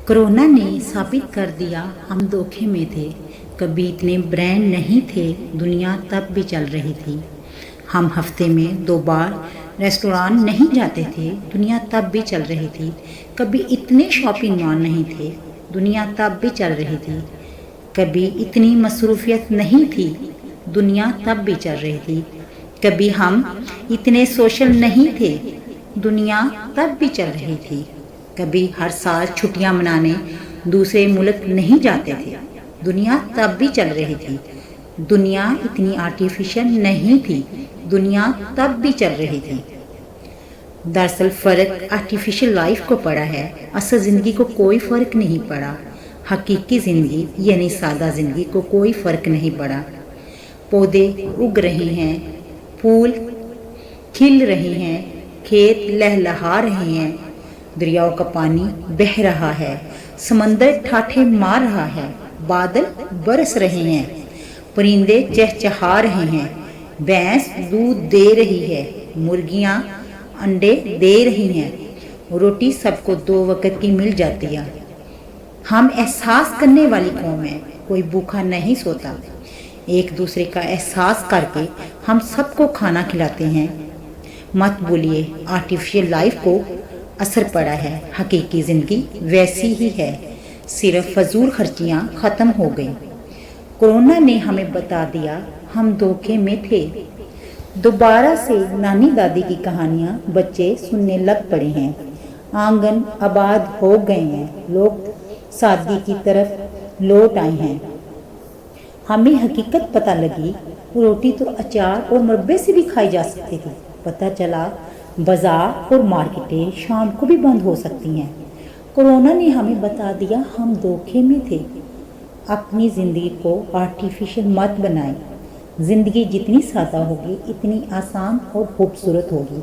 Corona ने साबित कर दिया हम धोखे में थे। कभी इतने ब्रांड नहीं थे, दुनिया तब भी चल रही थी। हम हफ्ते में 2 बार रेस्टोरेंट नहीं जाते थे, दुनिया तब भी चल रही थी। कभी इतने शॉपिंग मॉल नहीं थे, दुनिया तब भी चल रही थी। कभी इतनी मसरूफियत नहीं थी, दुनिया तब भी चल रही थी। कभी हम इतने सोशल नहीं थे, दुनिया तब भी चल रही थी। कभी हर साल छुट्टियां मनाने दूसरे मुल्क नहीं जाते थे, दुनिया तब भी चल रही थी। दुनिया इतनी आर्टिफिशियल नहीं थी, दुनिया तब भी चल रही थी। दरअसल फ़र्क आर्टिफिशियल लाइफ को पड़ा है, असल ज़िंदगी को कोई फ़र्क नहीं पड़ा। हकीकी ज़िंदगी यानी सादा ज़िंदगी को कोई फ़र्क नहीं पड़ा। पौधे उग रहे हैं, फूल खिल रहे हैं, खेत लहलहा रहे हैं, दरियाओं का पानी बह रहा है, समंदर ठाठे मार रहा है, बादल बरस रहे हैं, परिंदे चहचहा रहे हैं, भैंस दूध दे रही है, मुर्गियां अंडे दे रही हैं, रोटी सबको 2 वक्त की मिल जाती है। हम एहसास करने वाली कौम है, कोई भूखा नहीं सोता। एक दूसरे का एहसास करके हम सबको खाना खिलाते हैं। मत बोलिए आर्टिफिशियल लाइफ को असर पड़ा है, हकीकी ज़िंदगी वैसी ही है, सिर्फ फजूल खर्चियाँ ख़त्म हो गई। कोरोना ने हमें बता दिया हम धोखे में थे। दोबारा से नानी दादी की कहानियाँ बच्चे सुनने लग पड़े हैं। आंगन आबाद हो गए हैं, लोग सादगी की तरफ लौट आए हैं। हमें हकीकत पता लगी, रोटी तो अचार और मुरब्बे से भी खाई जा सकती थी। पता चला बाजार और मार्केटें शाम को भी बंद हो सकती हैं। कोरोना ने हमें बता दिया हम धोखे में थे। अपनी ज़िंदगी को आर्टिफिशियल मत बनाएं। ज़िंदगी जितनी सादा होगी, इतनी आसान और खूबसूरत होगी।